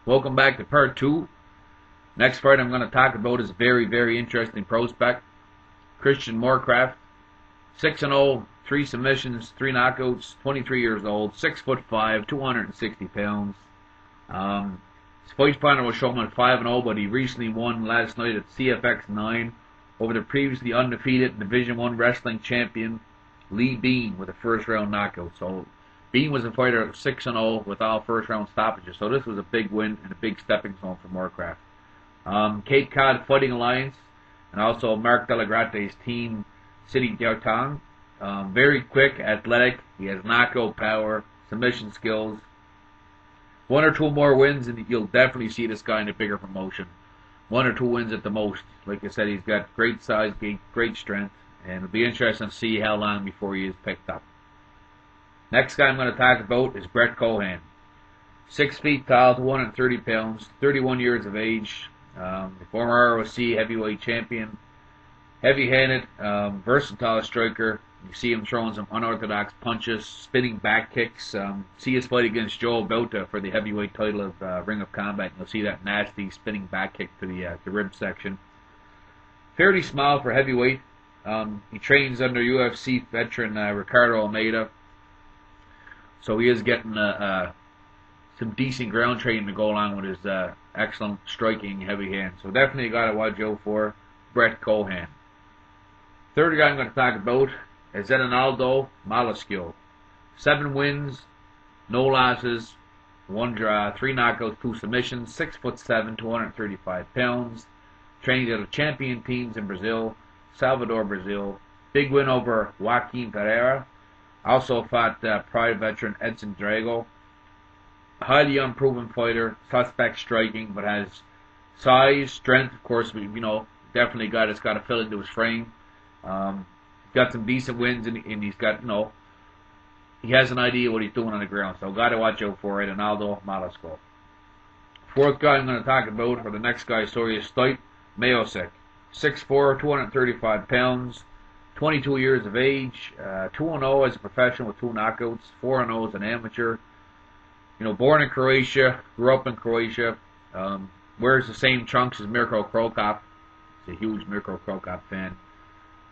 Welcome back to part 2. Next fight I'm going to talk about is a very interesting prospect. Christian Morecraft. 6-0, 3 submissions, 3 knockouts, 23 years old, 6'5", 260 pounds. His fight partner was shown at 5-0, but he recently won last night at CFX 9 over the previously undefeated Division 1 wrestling champion Lee Bean with a first round knockout. So Bean was a fighter at 6-0 with all first round stoppages. So this was a big win and a big stepping stone for Morecraft. Cape Cod Fighting Alliance and also Mark Delagrate's team, City Diautang. Very quick, athletic. He has knockout power, submission skills. 1 or 2 more wins, and you'll definitely see this guy in a bigger promotion. 1 or 2 wins at the most. Like I said, he's got great size, great strength, and it'll be interesting to see how long before he is picked up. Next guy I'm going to talk about is Brett Cohan. 6 feet tall, 230 pounds, 31 years of age. The former ROC heavyweight champion. Heavy-handed, versatile striker. You see him throwing some unorthodox punches, spinning back kicks. See his fight against Joe Bauta for the heavyweight title of Ring of Combat. You'll see that nasty spinning back kick to the rib section. Fairly small for heavyweight. He trains under UFC veteran Ricardo Almeida. So he is getting some decent ground training to go along with his excellent striking heavy hand. So definitely a guy to watch out for, Brett Cohan. Third guy I'm going to talk about is Aldo Malosio. 7 wins, no losses, 1 draw, 3 knockouts, 2 submissions, 6'7", 235 pounds. Trains out of champion teams in Brazil, Salvador, Brazil. Big win over Joaquin Pereira. Also fought Pride veteran Edson Drago. Highly unproven fighter, suspect striking, but has size, strength. Of course, definitely a guy that's got to fill into his frame. Got some decent wins, and he's got, he has an idea what he's doing on the ground. So, got to watch out for it. And Aldo Malosio. Fourth guy I'm going to talk about, or the next guy, is Stipe Miocic. 6'4", 235 pounds, 22 years of age, 2-0 as a professional with 2 knockouts, 4-0 as an amateur. Born in Croatia, grew up in Croatia, wears the same trunks as Mirko Krokop. He's a huge Mirko Krokop fan.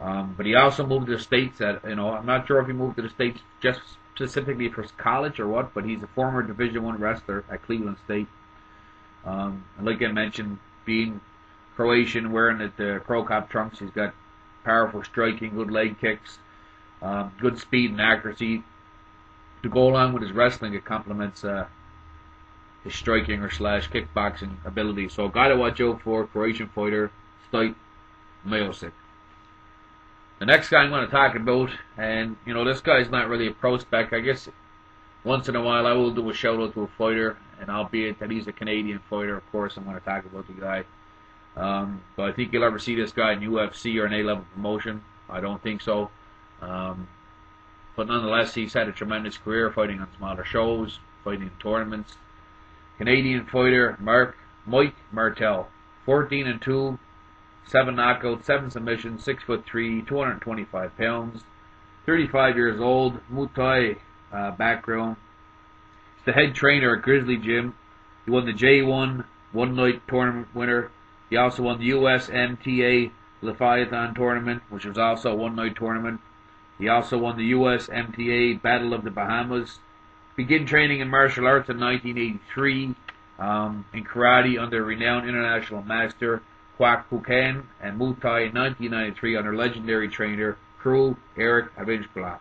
But he also moved to the States I'm not sure if he moved to the States just specifically for college or what, but he's a former Division 1 wrestler at Cleveland State. And like I mentioned, being Croatian, wearing the Krokop trunks, he's got powerful striking, good leg kicks, good speed and accuracy. To go along with his wrestling, it complements his striking or kickboxing ability. So a guy to watch out for, Croatian fighter, Stipe Miocic. The next guy I'm going to talk about, and this guy's not really a prospect. I guess once in a while I will do a shout out to a fighter, and albeit that he's a Canadian fighter, of course I'm going to talk about the guy. But I think you'll ever see this guy in UFC or an A-level promotion. I don't think so. But nonetheless, he's had a tremendous career fighting on smaller shows, fighting in tournaments. Canadian fighter Mike Martell, 14-2, 7 knockouts, 7 submissions, 6'3", 225 pounds, 35 years old, Muay Thai background. He's the head trainer at Grizzly Gym. He won the J1 one-night tournament winner. He also won the USMTA Leviathan tournament, which was also a one-night tournament. He also won the USMTA Battle of the Bahamas. Began training in martial arts in 1983, in karate under renowned international master Cohan, and Muay Thai in 1993 under legendary trainer Crew Eric Avijkla.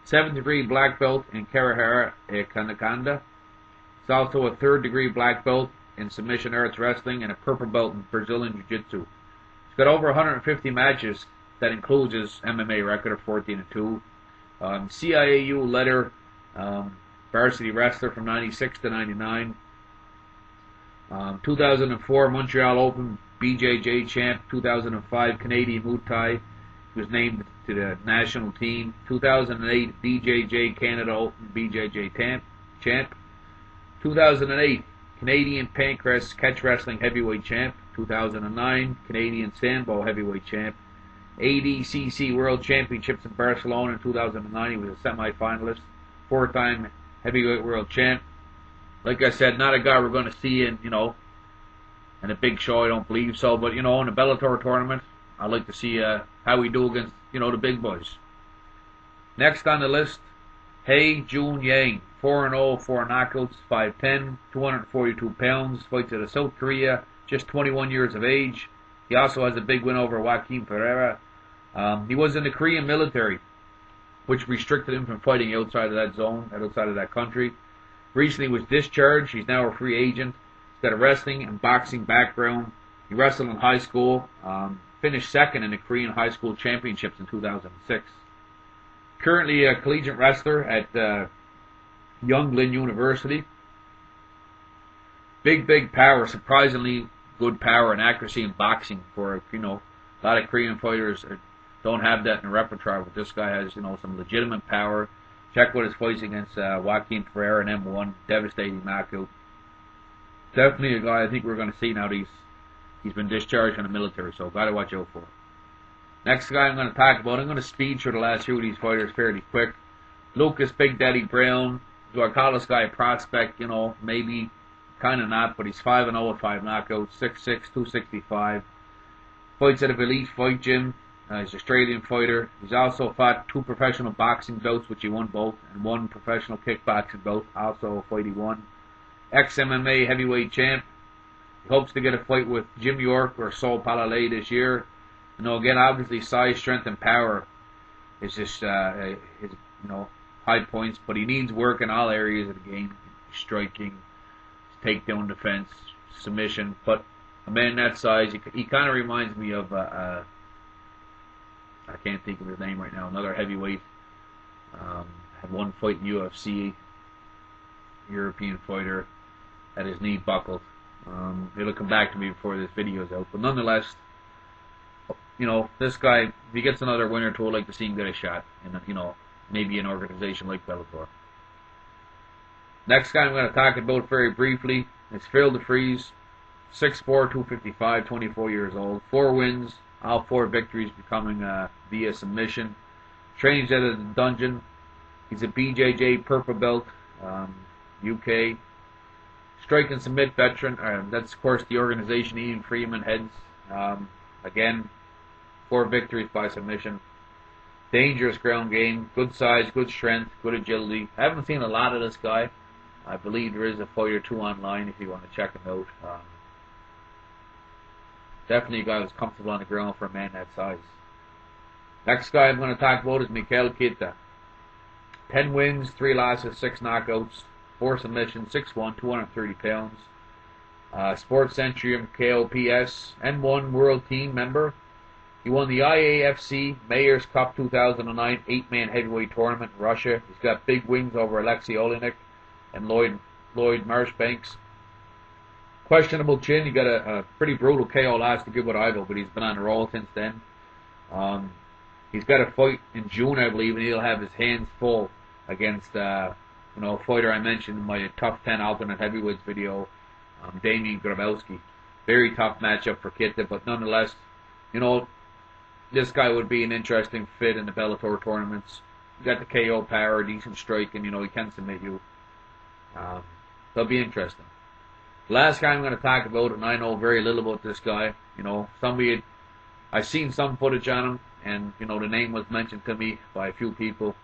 7th degree black belt in Karahara Kanakanda. He's also a 3rd degree black belt in submission arts wrestling and a purple belt in Brazilian Jiu-Jitsu. He's got over 150 matches. That includes his MMA record of 14-2. CIAU letter varsity wrestler from 96 to 99. 2004 Montreal Open BJJ champ. 2005 Canadian Muay Thai. He was named to the national team. 2008 BJJ Canada Open BJJ champ. 2008 Canadian Pancrase Catch Wrestling Heavyweight Champ. 2009 Canadian Sambo Heavyweight Champ. ADCC World Championships in Barcelona in 2009. He was a semi-finalist. 4-time Heavyweight World Champ. Like I said, not a guy we're going to see in, in a big show. I don't believe so. But, in a Bellator tournament, I'd like to see how we do against, the big boys. Next on the list, Hae Jun Yang, 4-0, 4 knockouts, 5'10", 242 pounds, fights out of South Korea, just 21 years of age. He also has a big win over Joaquin Ferreira. He was in the Korean military, which restricted him from fighting outside of that zone, outside of that country. Recently was discharged. He's now a free agent. He's got a wrestling and boxing background. He wrestled in high school, finished second in the Korean High School Championships in 2006. Currently a collegiate wrestler at Younglin University. Big power, surprisingly good power and accuracy in boxing for, a lot of Korean fighters don't have that in the repertoire, but this guy has, some legitimate power. Check what his fights against Joaquin Ferreira in M1, devastating knockout. Definitely a guy I think we're going to see now that he's been discharged from the military, so got to watch out for him. Next guy I'm going to talk about, I'm going to speed through the last few of these fighters fairly quick. Lucas Big Daddy Brown. Do I call this guy a prospect? Maybe, kind of not, but he's 5-0 with 5 knockouts, 6'6", 265. Fights at a Elite Fight Gym. He's an Australian fighter. He's also fought 2 professional boxing bouts, which he won both, and 1 professional kickboxing bout, also a fight he won. Ex-MMA heavyweight champ. He hopes to get a fight with Jim York or Sol Palalay this year. Again, obviously size, strength, and power is just his, high points, but he needs work in all areas of the game: striking, takedown defense, submission. But a man that size, he kind of reminds me of I can't think of his name right now. Another heavyweight, had 1 fight in UFC, European fighter, had his knee buckled. It'll come back to me before this video's out, but nonetheless, this guy, if he gets another win or two, I'd like to see him get a shot in, maybe an organization like Bellator. Next guy I'm going to talk about very briefly is Phil DeFries, 6'4", 255, 24 years old, 4 wins, all 4 victories becoming via submission. Trains out of the dungeon. He's a BJJ purple belt, UK. Strike and submit veteran. That's, of course, the organization Ian Freeman heads. Again, 4 victories by submission. Dangerous ground game. Good size, good strength, good agility. I haven't seen a lot of this guy. I believe there is a fight or 2 online if you want to check him out. Definitely a guy who's comfortable on the ground for a man that size. Next guy I'm going to talk about is Mikel K. 10 wins, 3 losses, 6 knockouts, 4 submissions, 6'1", 230 pounds. Sports Centurion KOPS, M1 World Team member. He won the IAFC Mayor's Cup 2009 8-man heavyweight tournament in Russia. He's got big wins over Alexei Olenek and Lloyd Marshbanks. Questionable chin. He got a pretty brutal KO last to give with Ivo, but he's been on the roll since then. He's got a fight in June, I believe, and he'll have his hands full against a fighter I mentioned in my Tough 10 alternate heavyweights video, Damian Grabowski. Very tough matchup for Kitta, but nonetheless, this guy would be an interesting fit in the Bellator tournaments. He's got the KO power, decent striking, he can submit you. That'll be interesting. The last guy I'm going to talk about, and I know very little about this guy, I've seen some footage on him, and, the name was mentioned to me by a few people,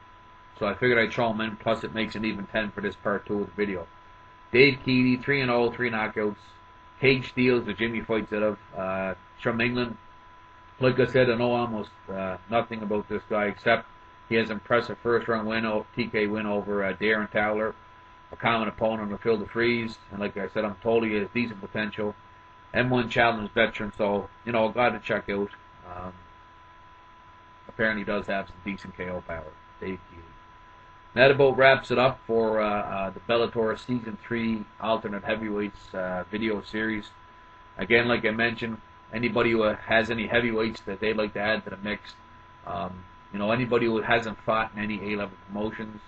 so I figured I'd throw him in, plus it makes an even 10 for this part 2 of the video. Dave Keeley, 3-0, 3 knockouts. Cage Steels, the Jimmy fights out of, from England. Like I said, I know almost nothing about this guy, except he has an impressive first-round win, TK win over Darren Towler, a common opponent of Phil DeFries, and like I said, I'm told he has decent potential. M1 Challenge veteran, so, a guy to check out. Apparently does have some decent KO power, Dave Keeley. That about wraps it up for the Bellator Season 3 Alternate Heavyweights video series. Again, like I mentioned, anybody who has any heavyweights that they'd like to add to the mix, anybody who hasn't fought in any A-level promotions,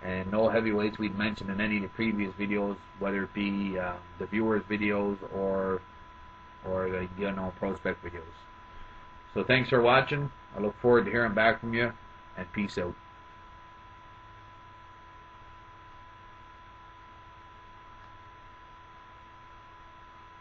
and no heavyweights we'd mentioned in any of the previous videos, whether it be the viewers' videos or the prospect videos. So thanks for watching. I look forward to hearing back from you, and peace out.